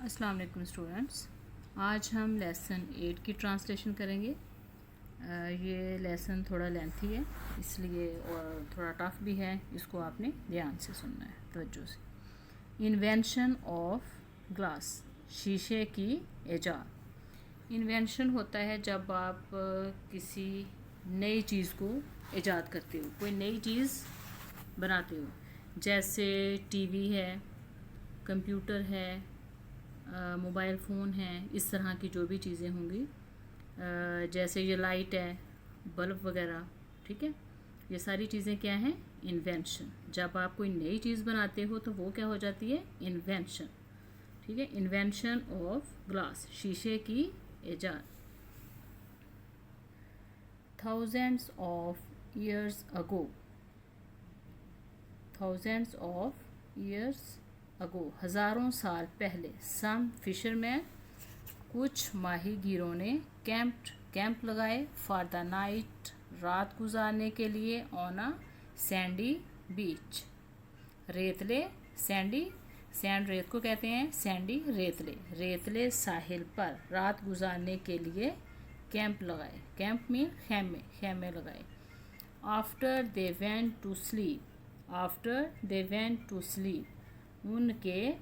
अस्सलाम वालेकुम स्टूडेंट्स। आज हम लेसन 8 की ट्रांसलेशन करेंगे। ये लेसन थोड़ा लेंथी है इसलिए और थोड़ा टफ भी है, इसको आपने ध्यान से सुनना है, तवज्जो से। इन्वेंशन ऑफ ग्लास, शीशे की ईजाद। इन्वेंशन होता है जब आप किसी नई चीज़ को ईजाद करते हो, कोई नई चीज़ बनाते हो, जैसे टीवी है, कंप्यूटर है, मोबाइल फ़ोन है, इस तरह की जो भी चीज़ें होंगी, जैसे ये लाइट है, बल्ब वगैरह, ठीक है। ये सारी चीज़ें क्या हैं? इन्वेंशन। जब आप कोई नई चीज़ बनाते हो तो वो क्या हो जाती है? इन्वेंशन, ठीक है। इन्वेंशन ऑफ ग्लास, शीशे की ईजाद। Thousands of years ago, thousands of years ago, हज़ारों साल पहले। सम फिशरमैन, कुछ माहीगीरों ने, कैंप लगाए, फॉर द नाइट, रात गुजारने के लिए, ऑन अ सैंडी बीच, रेतले, सैंड रेत को कहते हैं, सैंडी रेतले साहिल पर रात गुजारने के लिए कैंप लगाए। कैंप में खेमे लगाए। After they went to sleep, उनके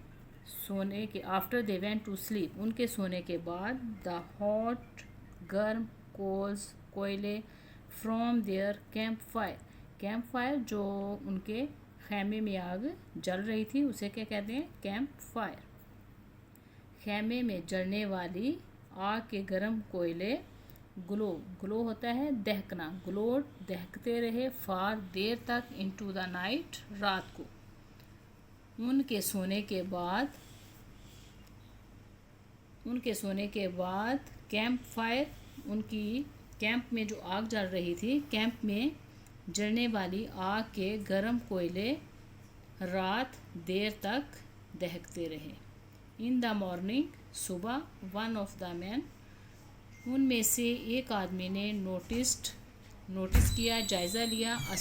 सोने के, after they went to sleep, उनके सोने के बाद, द हॉट, गर्म, कोयले, फ्रॉम देयर कैंप फायर, जो उनके खैमे में आग जल रही थी उसे क्या कहते हैं? Camp fire. खैमे में जलने वाली आग के गर्म कोयले, ग्लो होता है दहकना, ग्लोड, दहकते रहे, फार, देर तक, इनटू द नाइट, रात को। उनके सोने के बाद कैंप फायर, उनकी कैंप में जो आग जल रही थी, कैंप में जलने वाली आग के गर्म कोयले रात देर तक दहकते रहे। इन द मॉर्निंग, सुबह, वन ऑफ द मैन, उनमें से एक आदमी ने, नोटिस किया, जायज़ा लिया, अ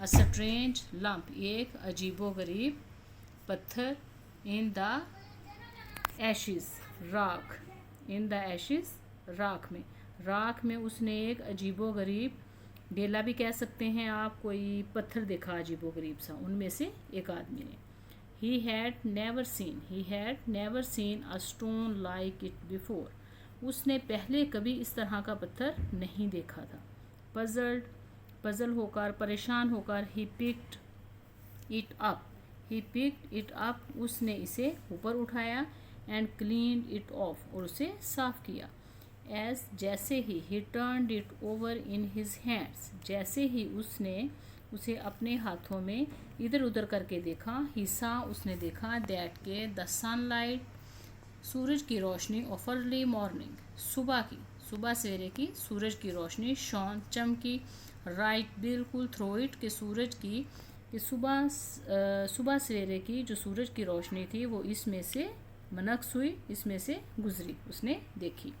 स्ट्रेंज लम्प, एक अजीबोगरीब पत्थर, इन द एशिज, राख में उसने एक अजीबोगरीब, डेला भी कह सकते हैं आप, कोई पत्थर देखा अजीबोगरीब सा, उनमें से एक आदमी ने। He had never seen a stone like it before. उसने पहले कभी इस तरह का पत्थर नहीं देखा था। पजल होकर, परेशान होकर, he picked it up, उसने इसे ऊपर उठाया, and cleaned it off, और उसे साफ किया। जैसे ही he turned it over in his hands, जैसे ही उसने उसे अपने हाथों में इधर उधर करके देखा, he saw, उसने देखा, that के the sunlight, सूरज की रोशनी, ऑफ अर्ली मॉर्निंग, सुबह सवेरे की सूरज की रोशनी, शॉन, चमकी, राइट, बिल्कुल, थ्रो इट, के सूरज की, कि सुबह सवेरे की जो सूरज की रोशनी थी वो इसमें से मनक्स हुई, इसमें से गुजरी, उसने देखी।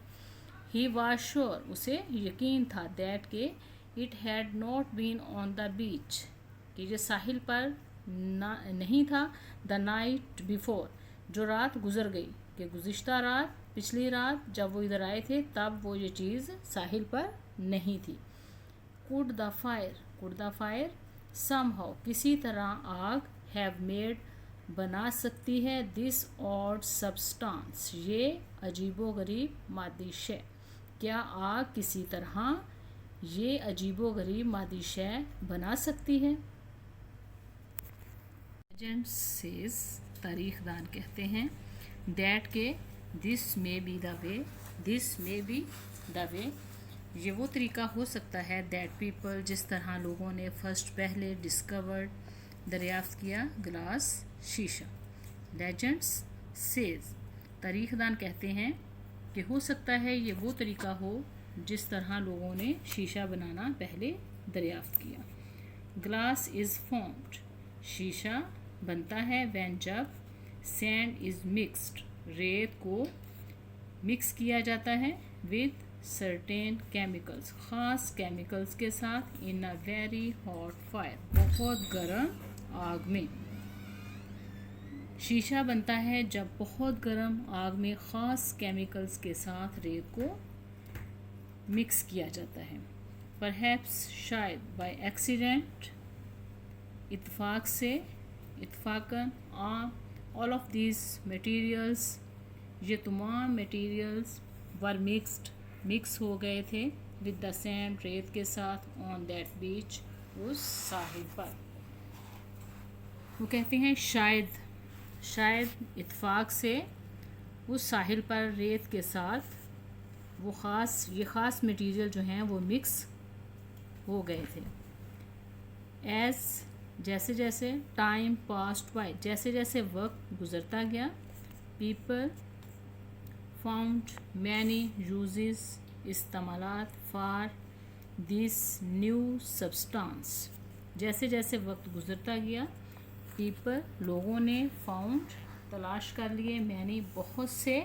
ही वाज श्योर, उसे यकीन था, दैट के it had not been on the beach, कि ये साहिल पर नहीं था, द नाइट बिफोर, जो रात गुजर गई, कि गुज़िश्ता रात, पिछली रात जब वो इधर आए थे तब वो ये चीज़ साहिल पर नहीं थी। कुड द फायर समहाउ, किसी तरह आग, हैव मेड, बना सकती है, दिस ऑड सब्सटेंस, ये अजीबोगरीब मादी शय, क्या आग किसी तरह ये अजीबोगरीब मादी शय बना सकती है? लेजेंड सेज, तारीखदान कहते हैं, दैट के this may be the way, ये वो तरीका हो सकता है, दैट पीपल, जिस तरह लोगों ने, फर्स्ट, पहले, डिस्कवर्ड, दरियाफ्त किया, ग्लास, शीशा। लेजेंड्स सेज, तारीखदान कहते हैं कि हो सकता है ये वो तरीका हो जिस तरह लोगों ने शीशा बनाना पहले दरियाफ्त किया। ग्लास इज़ फॉर्म्ड, शीशा बनता है, व्हेन, जब, सैंड इज़ मिक्सड, रेत को मिक्स किया जाता है, विद सर्टेन केमिकल्स, ख़ास केमिकल्स के साथ, इन अ वेरी हॉट फायर, बहुत गर्म आग में। शीशा बनता है जब बहुत गर्म आग में ख़ास केमिकल्स के साथ रेत को मिक्स किया जाता है। परहैप्स शायद बाय एक्सीडेंट, इत्तेफाक से, इत्तेफाकन, ऑल ऑफ दीज मटेरियल्स, ये तमाम मटेरियल्स वर मिक्स हो गए थे विद द सैंड, रेत के साथ, ऑन दैट बीच, उस साहिल पर। वो कहते हैं शायद इत्तेफाक से उस साहिल पर रेत के साथ ये ख़ास मटेरियल जो हैं वो मिक्स हो गए थे। एज जैसे जैसे टाइम पास्ट बाय, जैसे जैसे वक्त गुज़रता गया, पीपल फाउंड मैनी यूजेस, इस्तेमालात फॉर दिस न्यू सब्सटेंस। जैसे जैसे वक्त गुज़रता गया, पीपल लोगों ने, फाउंड तलाश कर लिए, मैनी बहुत से,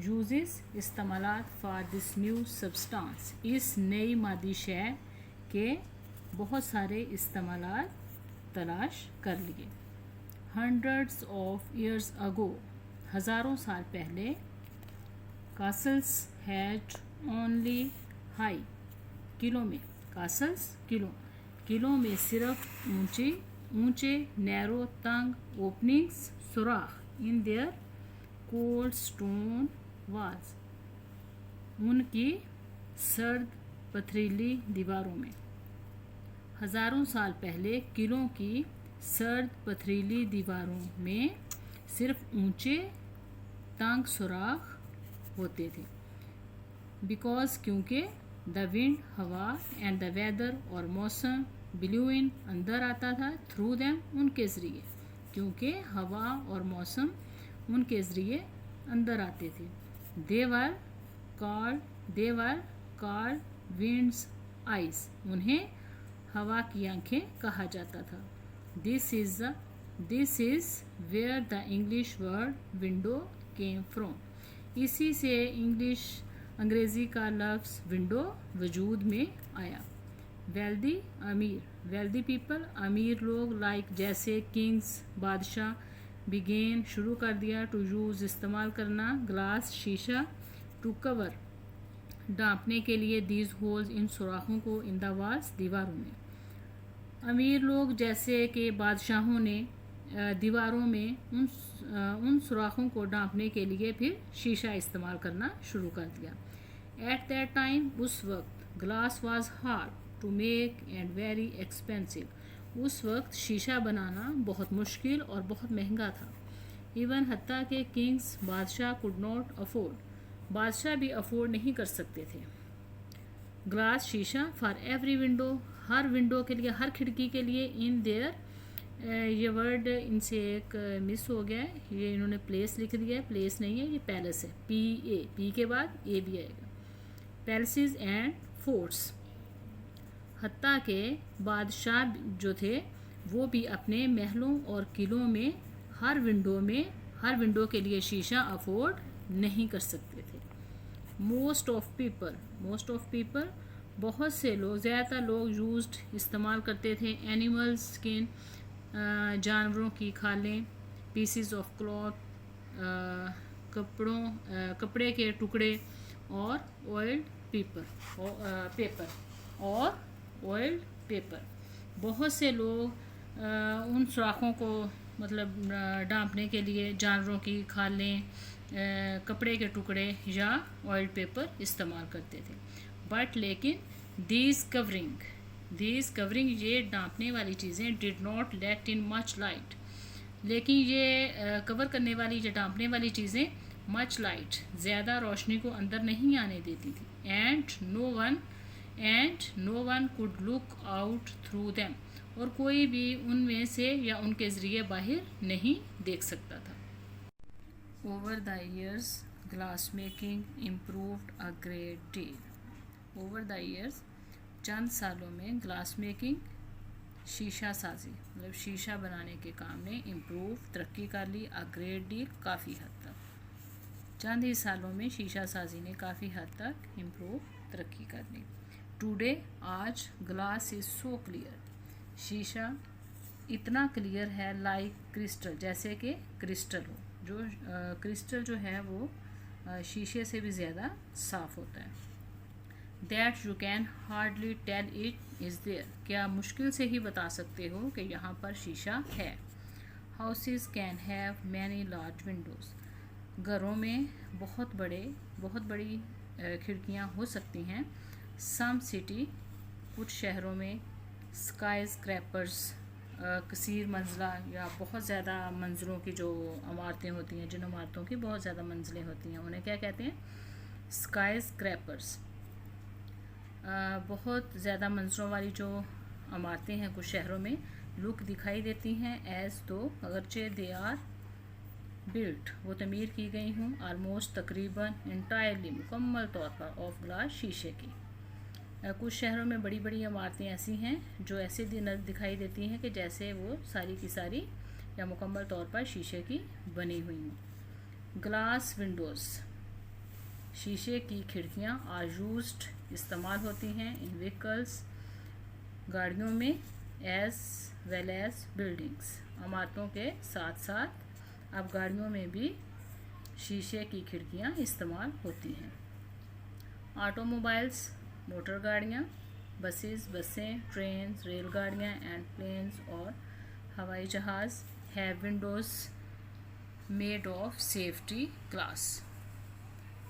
यूजेस इस्तेमालात फॉर दिस न्यू सब्सटेंस इस नई मादी शय के बहुत सारे इस्तेमालात तलाश कर लिए। हंड्रेड्स ऑफ ईयर्स अगो, हज़ारों साल पहले, कासल्स हैड ओनली हाई, किलों में, कासल्स किलों में सिर्फ ऊंचे नैरो तंग ओपनिंग्स, सुराख in there cold stone walls, उनकी सर्द पथरीली दीवारों में। हज़ारों साल पहले किलों की सर्द पथरीली दीवारों में सिर्फ ऊंचे तंग सुराख होते थे। बिकॉज क्योंकि द विंड हवा एंड द वेदर और मौसम ब्लू इन अंदर आता था, थ्रू देम उनके ज़रिए, क्योंकि हवा और मौसम उनके ज़रिए अंदर आते थे। देवर कॉल्ड विंड्स आइज, उन्हें हवा की आंखें कहा जाता था। This is where the English word window came from, इसी से अंग्रेज़ी का लफ्ज़ विंडो वजूद में आया। वेल्दी अमीर, वेल्दी पीपल अमीर लोग, लाइक जैसे किंग्स बादशाह, बिगेन शुरू कर दिया, टू यूज़ इस्तेमाल करना, ग्लास शीशा, टू कवर ढांपने के लिए, दीज होल्स इन सुराखों को, इन द वाल्स दीवारों में। अमीर लोग जैसे कि बादशाहों ने दीवारों में उन सुराखों को ढांपने के लिए फिर शीशा इस्तेमाल करना शुरू कर दिया। एट दैट टाइम, उस वक्त, glass was hard to make and very expensive, उस वक्त शीशा बनाना बहुत मुश्किल और बहुत महंगा था। इवन हत्ता के किंग्स बादशाह कुड नॉट अफोर्ड, बादशाह भी अफोर्ड नहीं कर सकते थे। ग्लास शीशा for every window, her window के लिए, हर खिड़की के लिए, इन देयर, ये वर्ड इनसे एक मिस हो गया है, ये इन्होंने प्लेस लिख दिया है, प्लेस नहीं है, ये पैलेस है, पी के बाद ए भी आएगा। पैलेसेस एंड फोर्ट्स, हत्ता के बादशाह जो थे वो भी अपने महलों और किलों में हर विंडो के लिए शीशा अफोर्ड नहीं कर सकते थे। मोस्ट ऑफ पीपल बहुत से लोग, ज़्यादातर लोग यूज्ड इस्तेमाल करते थे, एनिमल स्किन जानवरों की खालें, पीसीज ऑफ क्लॉथ कपड़े के टुकड़े, और ऑयल्ड पेपर। बहुत से लोग उन सुराखों को मतलब ढांपने के लिए जानवरों की खालें, कपड़े के टुकड़े या ऑयल पेपर इस्तेमाल करते थे। बट लेकिन दीज कवरिंग ये ढांपने वाली चीज़ें did not let in much light, लेकिन ये कवर करने वाली, ये ढांपने वाली चीज़ें मच लाइट, ज़्यादा रोशनी को अंदर नहीं आने देती थी। And no one could look out through them, और कोई भी उनमें से या उनके ज़रिए बाहर नहीं देख सकता था। Over the years glass making improved a great deal. Over the years, चंद सालों में, ग्लास मेकिंग शीशा साजी, मतलब शीशा बनाने के काम ने इम्प्रूव, तरक्की कर ली, अ ग्रेट डील, काफ़ी हद तक। चंद ही सालों में शीशा साजी ने काफ़ी हद तक इम्प्रूव, तरक्की कर ली। टुडे, आज, ग्लास इज़ सो क्लियर, शीशा इतना क्लियर है लाइक क्रिस्टल, जैसे कि क्रिस्टल हो। जो क्रिस्टल जो है वो शीशे से भी ज़्यादा साफ़ होता है। That you can hardly tell it is there, क्या मुश्किल से ही बता सकते हो कि यहाँ पर शीशा है। Houses can have many large Windows, घरों में बहुत बड़ी खिड़कियाँ हो सकती हैं। सम सिटी, कुछ शहरों में स्काई स्क्रैपर्स, कसीर मंजिला या बहुत ज़्यादा मंजिलों की जो इमारतें होती हैं, जिन इमारतों की बहुत ज़्यादा मंजिलें होती हैं, उन्हें क्या कहते हैं? Sky scrapers. बहुत ज़्यादा मंजिलों वाली जो इमारतें हैं कुछ शहरों में लुक दिखाई देती हैं एज दो, अगरचे दे आर बिल्ट, वो तमीर की गई हूँ, आलमोस्ट तकरीबन इंटायरली मुकम्मल तौर पर ऑफ ग्लास, शीशे की। कुछ शहरों में बड़ी बड़ी इमारतें ऐसी हैं जो ऐसे दिखाई देती हैं कि जैसे वो सारी की सारी या मुकम्मल तौर पर शीशे की बनी हुई हों। ग्लास विंडोज़, शीशे की खिड़कियाँ आर यूज्ड, इस्तेमाल होती हैं इन व्हीकल्स, गाड़ियों में, एज वेल एज बिल्डिंग्स, इमारतों के साथ साथ अब गाड़ियों में भी शीशे की खिड़कियाँ इस्तेमाल होती हैं। ऑटोमोबाइल्स, मोटर गाड़ियाँ, बसें, ट्रेन, रेलगाड़ियाँ एंड प्लेन्स और हवाई जहाज़ have Windows made of safety glass.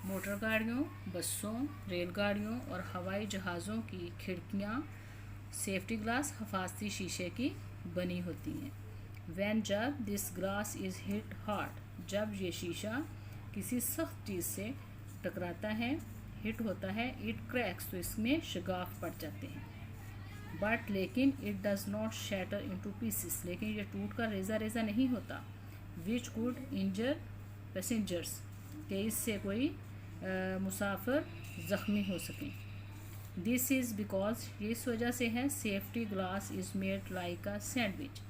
Motor गाड़ियों, बसों, रेलगाड़ियों और हवाई जहाज़ों की खिड़कियाँ सेफ्टी ग्लास, हिफाजती शीशे की बनी होती हैं। वैन, जब this glass is hit hard, जब ये शीशा किसी सख्त चीज़ से टकराता है, हिट होता है, इट क्रैक्स, तो इसमें शगाफ पड़ जाते हैं। बट लेकिन it does not shatter into pieces, लेकिन ये टूट कर रेजा रेजा नहीं होता। विच कुड इंजर पैसेंजर्स, कि इससे कोई मुसाफिर ज़ख्मी हो सकें। दिस इज़ बिकॉज, ये इस वजह से है, safety glass is made like a sandwich,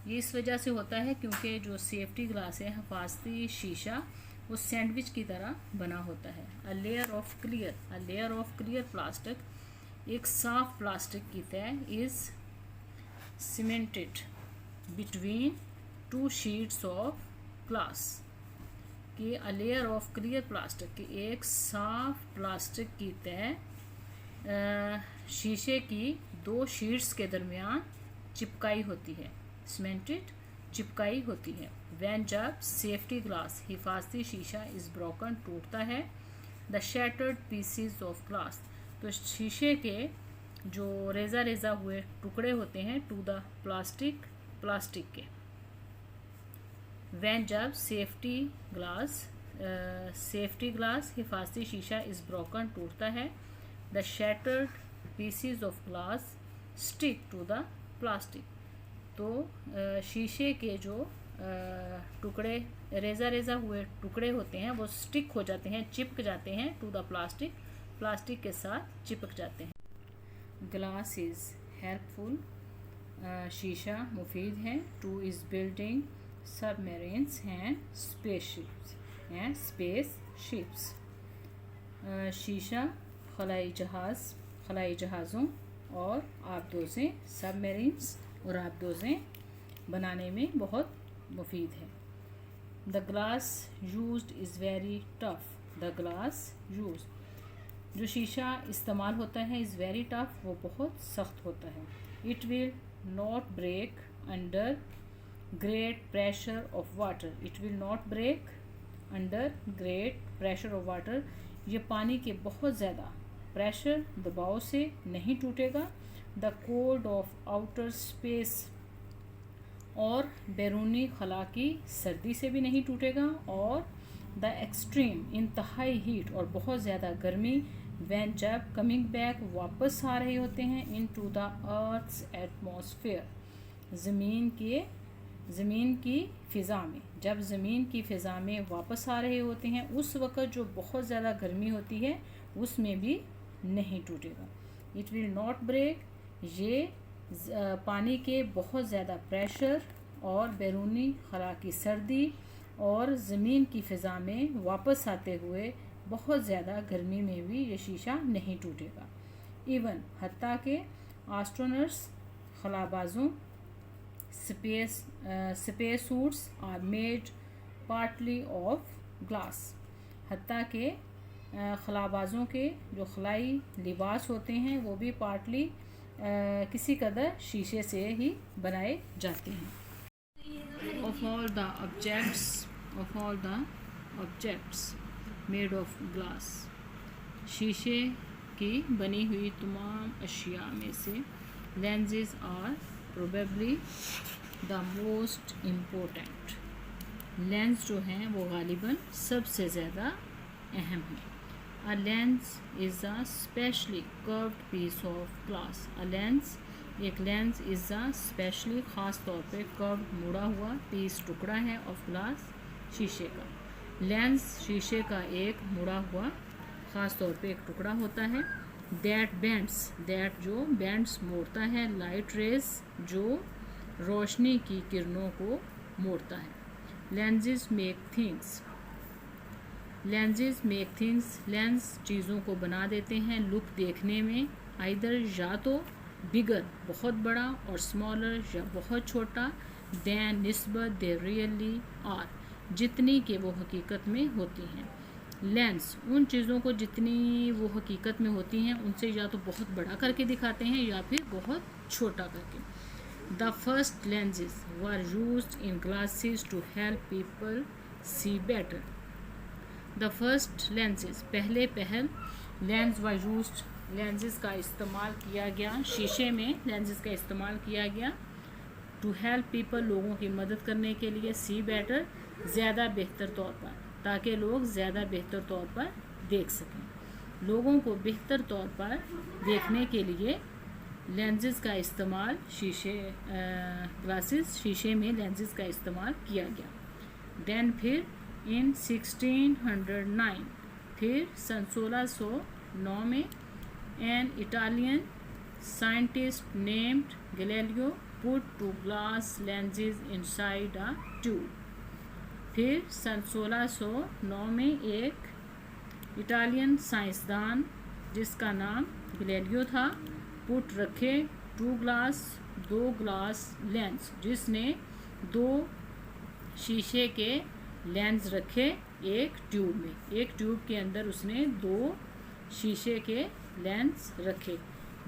ये इस वजह से होता है क्योंकि जो सेफ्टी ग्लास है, हिफाजती शीशा, वो सैंडविच की तरह बना होता है। A layer of clear plastic, एक साफ प्लास्टिक की तह, is cemented between two sheets of glass, कि a layer of clear plastic, की एक साफ प्लास्टिक की तह शीशे की दो शीट्स के दरमियान चिपकाई होती है, सीमेंटेड, चिपकाई होती है। वैन, जब सेफ्टी ग्लास, हिफाजती शीशा, इज़ ब्रोकन, टूटता है, the shattered pieces of glass, तो शीशे के जो रेजा रेजा हुए टुकड़े होते हैं, टू द प्लास्टिक के। वैन, जब सेफ्टी ग्लास हिफाजती शीशा इज़ ब्रोकन, टूटता है, the shattered pieces of glass stick to the plastic, तो शीशे के जो टुकड़े रेजा हुए टुकड़े होते हैं वो स्टिक हो जाते हैं, चिपक जाते हैं, टू द प्लास्टिक के साथ चिपक जाते हैं। ग्लास इज़ हेल्पफुल, शीशा मुफीद है, टू इज़ बिल्डिंग सबमरीन्स हैं, स्पेस शिप्स, शीशा खलाई जहाज़ों और आबदोज़ें, सबमरीन्स और आबदोज़ें बनाने में बहुत मुफीद है। The glass used is very tough, the glass used, जो शीशा इस्तेमाल होता है, इज़ वेरी टफ, वो बहुत सख्त होता है। It will not break under great pressure of water, it will not break under great pressure of water, ये पानी के बहुत ज़्यादा प्रेशर, दबाव से नहीं टूटेगा। The cold of outer space, और बैरूनी खला की सर्दी से भी नहीं टूटेगा। और द एक्सट्रीम, इंतहाई हीट और बहुत ज़्यादा गर्मी, वैन, जब कमिंग बैक, वापस आ रहे होते हैं, इन टू द अर्थ्स एटमॉस्फेयर, ज़मीन की फ़िज़ा में, जब ज़मीन की फ़िज़ा में वापस आ रहे होते हैं, उस वक़्त जो बहुत ज़्यादा गर्मी होती है उसमें भी नहीं टूटेगा। इट विल नॉट ब्रेक, ये पानी के बहुत ज़्यादा प्रेशर और बैरूनी खला की सर्दी और ज़मीन की फ़िज़ा में वापस आते हुए बहुत ज़्यादा गर्मी में भी ये शीशा नहीं टूटेगा। इवन, हत्ता के एस्ट्रोनॉट्स, खलाबाजों space suits are made partly of glass. हत्ता के खलाबाजों के जो खलाई लिबास होते हैं वो भी पार्टली किसी कदर शीशे से ही बनाए जाते हैं। of all the objects made of glass, शीशे की बनी हुई तमाम अशिया में से lenses are probably the most important। Lens जो हैं वो गालिबन सबसे ज़्यादा अहम है। A lens is a specially curved piece of glass। A lens एक लेंस इज़ अ स्पेशली ख़ास तौर पे कर्व्ड मुड़ा हुआ पीस टुकड़ा है ऑफ ग्लास शीशे का। लेंस शीशे का एक मुड़ा हुआ ख़ास तौर पे एक टुकड़ा होता है। दैट बेंड्स, दैट जो बेंड्स मोड़ता है, लाइट रेज जो रोशनी की किरणों को मोड़ता है। Lenses make things, lenses make things, lens चीज़ों को बना देते हैं लुक देखने में आइदर या तो बिगर बहुत बड़ा और स्मॉलर या बहुत छोटा दैन निस्बत दे रियली आर जितनी के वो हकीकत में होती हैं। लेंस उन चीज़ों को जितनी वो हकीकत में होती हैं उनसे या तो बहुत बड़ा करके दिखाते हैं या फिर बहुत छोटा करके। The first lenses were used in glasses to help people see better। The first lenses पहले लेंस वर यूज्ड, लेंसेज का इस्तेमाल किया गया, शीशे में लेंसेज का इस्तेमाल किया गया टू हेल्प पीपल लोगों की मदद करने के लिए सी बेटर ज़्यादा बेहतर तौर पर, ताकि लोग ज़्यादा बेहतर तौर पर देख सकें। लोगों को बेहतर तौर पर देखने के लिए लेंसेज का इस्तेमाल ग्लासेस शीशे में लेंसेज का इस्तेमाल किया गया। देन फिर इन 1609 फिर सन 1609 में an Italian scientist named Galileo put two glass lenses inside a tube. फिर सन 1609 में एक इटालियन साइंसदान जिसका नाम गैलीलियो था पुट रखे दो ग्लास लेंस, जिसने दो शीशे के लेंस रखे एक ट्यूब में, एक ट्यूब के अंदर उसने दो शीशे के लेंस रखे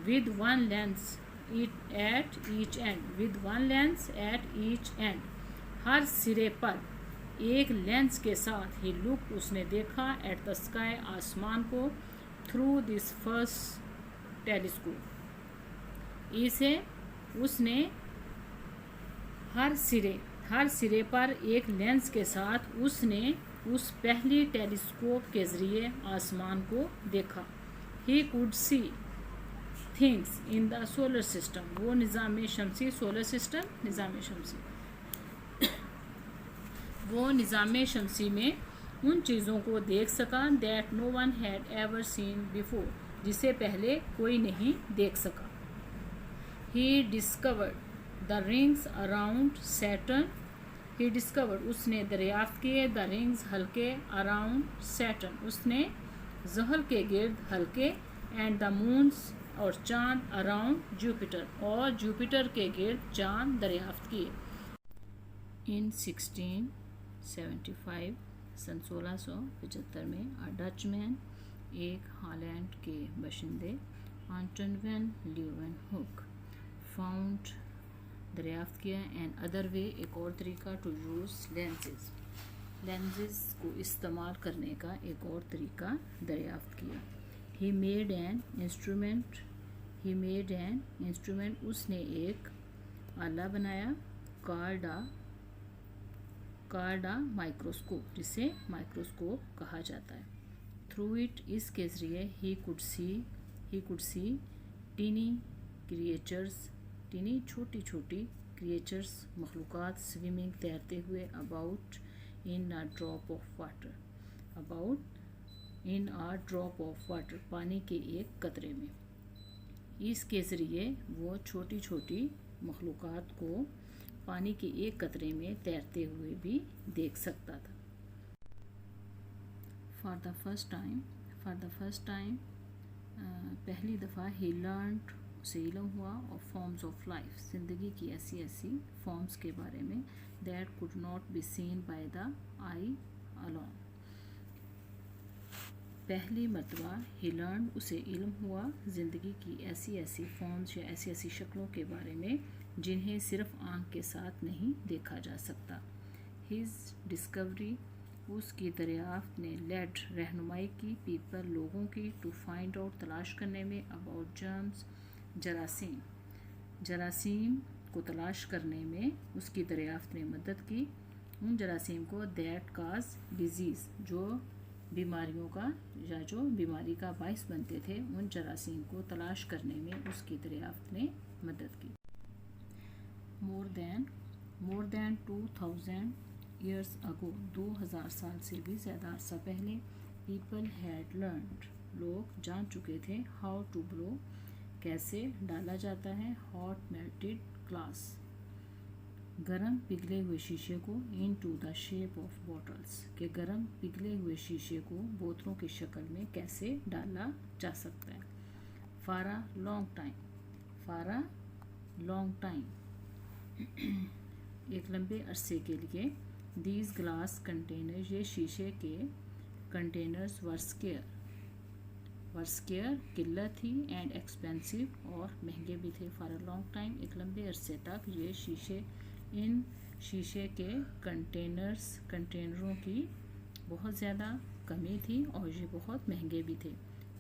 with one lens at each end, with one lens at each end, हर सिरे पर एक लेंस के साथ ही लुक उसने देखा एट द स्काई आसमान को थ्रू दिस फर्स्ट टेलीस्कोप। इसे उसने हर सिरे पर एक लेंस के साथ उसने उस पहली टेलीस्कोप के ज़रिए आसमान को देखा। ही could see things in the solar system, वो निज़ाम शमसी, सोलर सिस्टम निज़ाम शमसी, वो निज़ाम शमसी में उन चीज़ों को देख सका that no one had ever seen before, जिसे पहले कोई नहीं देख सका। He discovered the rings around Saturn। He discovered उसने दरियाफ्त किए the rings हल्के around Saturn, उसने ज़हल के गिर्द हल्के and the moons और चाँद around Jupiter, और जुपिटर के गिर्द चाँद दरियाफ्त किए। In 1675 सन 1675 में a Dutchman, एक हॉलैंड के बशिंदे आंटन वैन ल्यूवेनहुक फाउंड दरियाफ्त किया एंड अदर वे, एक और तरीका टू यूज़ लेंसेज, लेंसेज को इस्तेमाल करने का एक और तरीका दरियाफ्त किया। ही मेड एन इंस्ट्रूमेंट, उसने एक आला बनाया कार्डा माइक्रोस्कोप, जिसे माइक्रोस्कोप कहा जाता है। थ्रू इट, इसके ज़रिए ही could see tiny creatures, tiny छोटी छोटी क्रिएचर्स मखलूक़ात स्विमिंग तैरते हुए about in a drop of water, पानी के एक कतरे में। इसके ज़रिए वो छोटी छोटी मखलूक़ात को पानी के एक कतरे में तैरते हुए भी देख सकता था। फॉर द फर्स्ट टाइम पहली दफ़ा ही लर्नड, उसे इल्म हुआ और फॉर्म्स ऑफ लाइफ, ज़िंदगी की ऐसी ऐसी फॉर्म्स के बारे में, that could not be seen by the I alone. पहली मरतबा ही लर्न, उसे इल्म हुआ ज़िंदगी की ऐसी ऐसी फॉर्म्स या ऐसी ऐसी शक्लों के बारे में जिन्हें सिर्फ आँख के साथ नहीं देखा जा सकता। हिज डिस्कवरी, उसकी दरियाफ्त ने लेड, रहनुमाई की, पीपल, लोगों की, टू फाइंड आउट, तलाश करने में, अबाउट जर्म्स, जरासीम, जरासीम को तलाश करने में उसकी दरियाफ्त ने मदद की। उन जरासीम को दैट काज डिजीज़, जो बीमारियों का या जो बीमारी का बाइस बनते थे, उन जरासीम को तलाश करने में उसकी दरियाफ्त ने मदद की। मोर देन 2000 years ago, 2000 साल से भी ज़्यादा अर्सा पहले, पीपल हैड लर्नड, लोग जान चुके थे, हाउ टू ब्लो, कैसे डाला जाता है, हॉट मेल्टेड ग्लास, गरम पिघले हुए शीशे को, into the shape of bottles, के गरम पिघले हुए शीशे को बोतलों की शक्ल में कैसे डाला जा सकता है। फारा लॉन्ग टाइम, फारा लॉन्ग टाइम, एक लंबे अरसे के लिए। दीज ग्लास कंटेनर, ये शीशे के कंटेनर्स वर स्केयर, किल्लत थी, एंड एक्सपेंसिव, और महंगे भी थे। फॉर अ लॉन्ग टाइम, एक लंबे अरसे तक ये इन शीशे के कंटेनरों की बहुत ज़्यादा कमी थी और ये बहुत महंगे भी थे।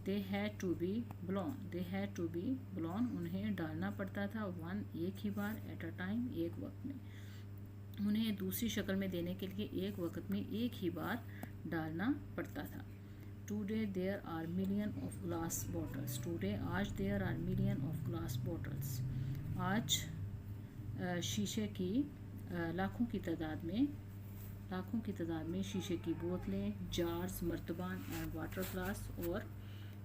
They had to be blown, उन्हें डालना पड़ता था, वन, एक ही बार, एट अ टाइम, एक वक्त में, उन्हें दूसरी शक्ल में देने के लिए एक वक्त में एक ही बार डालना पड़ता था। Today there are million of glass bottles, today, आज, there are million of glass bottles, आज शीशे की लाखों की तादाद में शीशे की बोतलें, jars, Martaban and water glass, और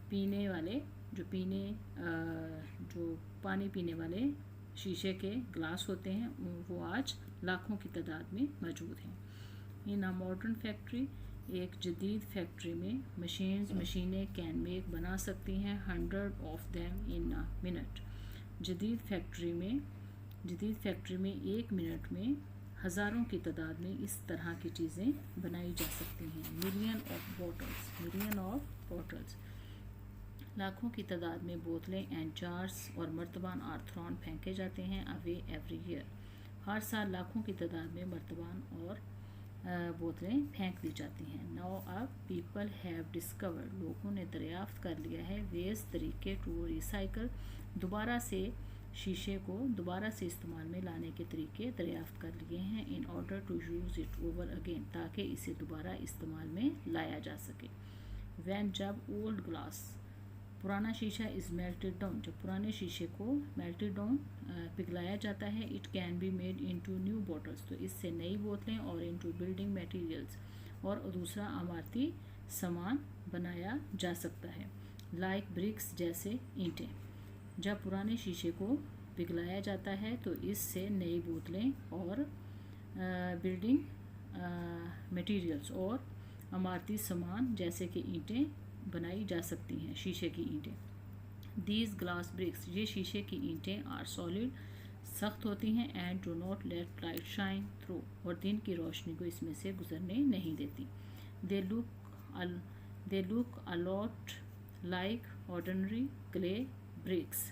पीने वाले जो पानी पीने वाले शीशे के ग्लास होते हैं, वो आज लाखों की तादाद में मौजूद हैं। इन अ मॉडर्न फैक्ट्री, एक जदीद फैक्ट्री में, मशीनें कैन मेक, बना सकती हैं, 100 of them in a minute, जदीद फैक्ट्री में एक मिनट में हज़ारों की तादाद में इस तरह की चीज़ें बनाई जा सकती हैं। मिलियन ऑफ बॉटल्स, लाखों की तादाद में बोतलें एंड जार्स और मर्तबान आर थ्रोन, फेंके जाते हैं, अवे एवरी ईयर, हर साल लाखों की तादाद में मर्तबान और बोतलें फेंक दी जाती हैं। नाउ अब पीपल हैव डिस्कवर्ड, लोगों ने दरियाफ्त कर लिया है, वेज, तरीके, टू रिसाइकल, दोबारा से शीशे को दोबारा से इस्तेमाल में लाने के तरीके दरियाफ्त कर लिए हैं, in order to use it over again, ताकि इसे दोबारा इस्तेमाल में लाया जा सके। वैन, जब, ओल्ड ग्लास, पुराना शीशा, इज़ मेल्टेड डाउन, जब पुराने शीशे को मेल्टेड डाउन, पिघलाया जाता है, it can be made into new bottles, तो इससे नई बोतलें, और इनटू बिल्डिंग मटेरियल्स, और दूसरा इमारती सामान बनाया जा सकता है, लाइक ब्रिक्स, जैसे ईंटें, जब पुराने शीशे को पिघलाया जाता है तो इससे नई बोतलें और बिल्डिंग मटेरियल्स और इमारती सामान जैसे कि ईंटें बनाई जा सकती हैं, शीशे की ईंटें। दीज ग्लास ब्रिक्स, ये शीशे की ईंटें, आर सॉलिड, सख्त होती हैं, and do not let light shine through, और दिन की रोशनी को इसमें से गुजरने नहीं देती। They look a lot like ordinary clay bricks,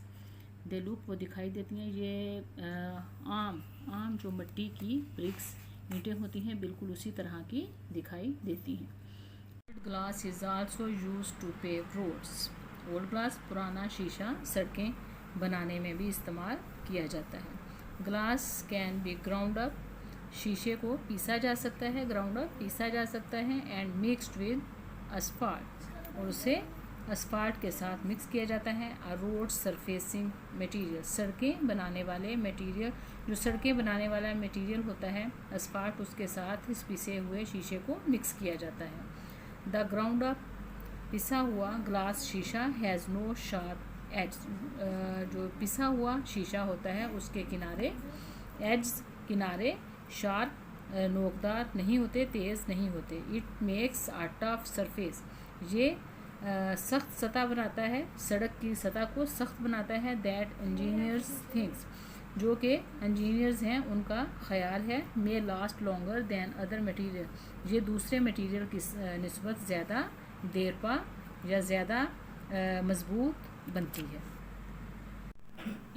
they look, वो दिखाई देती हैं, ये आम जो मिट्टी की ब्रिक्स ईंटें होती हैं, बिल्कुल उसी तरह की दिखाई देती हैं। Glass is also used to pave roads, old glass, पुराना शीशा सड़कें बनाने में भी इस्तेमाल किया जाता है। Glass can be ground up, शीशे को पीसा जा सकता है, ग्राउंड अप पीसा जा सकता है, एंड मिक्सड विद असफाल्ट, और उसे असफाल्ट के साथ मिक्स किया जाता है। अ रोड सरफेसिंग मटेरियल, सड़कें बनाने वाले मटेरियल, जो सड़कें बनाने वाला मटेरियल होता है असफाल्ट, उसके साथ इस पिसे हुए शीशे को मिक्स किया जाता है। द ग्राउंड अप, पिसा हुआ ग्लास शीशा, हैज़ नो शार्प एज, जो पिसा हुआ शीशा होता है उसके किनारे शार्प, नोकदार नहीं होते, तेज़ नहीं होते। It makes a tough surface, ये सख्त सतह बनाता है, सड़क की सतह को सख्त बनाता है। दैट इंजीनियर्स थिंग्स, जो कि इंजीनियर्स हैं उनका ख्याल है। May last longer than other material, ये दूसरे मटीरियल की निस्बत ज़्यादा देर पा या ज़्यादा मजबूत बनती है।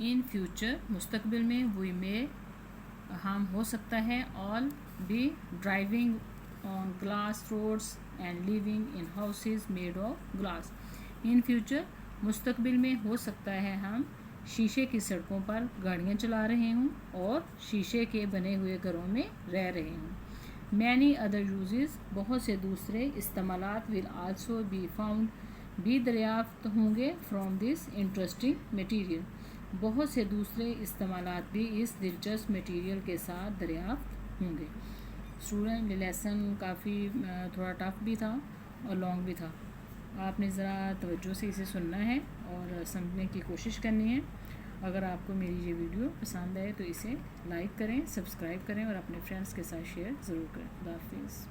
इन फ्यूचर, मुस्तकबिल में, वी में, हम हो सकता है, all be driving on glass roads and living in houses made of glass. In future, मुस्तकबिल में हो सकता है हम शीशे की सड़कों पर गाड़ियाँ चला रहे हों और शीशे के बने हुए घरों में रह रहे हों। मैनी अदर यूजेस, बहुत से दूसरे इस्तेमालात विल आल्सो बी फाउंड, भी दरियाफ्त होंगे फ्रॉम दिस इंटरेस्टिंग मटीरियल, बहुत से दूसरे इस्तेमालात भी इस दिलचस्प मटीरियल के साथ दरियाफ्त होंगे। स्टूडेंट, लेसन काफ़ी थोड़ा टफ भी था और लॉन्ग भी था। आपने ज़रा तवज्जो से इसे सुनना है और समझने की कोशिश करनी है। अगर आपको मेरी ये वीडियो पसंद आए तो इसे लाइक करें, सब्सक्राइब करें और अपने फ्रेंड्स के साथ शेयर ज़रूर करें। खुदा हाफिज़।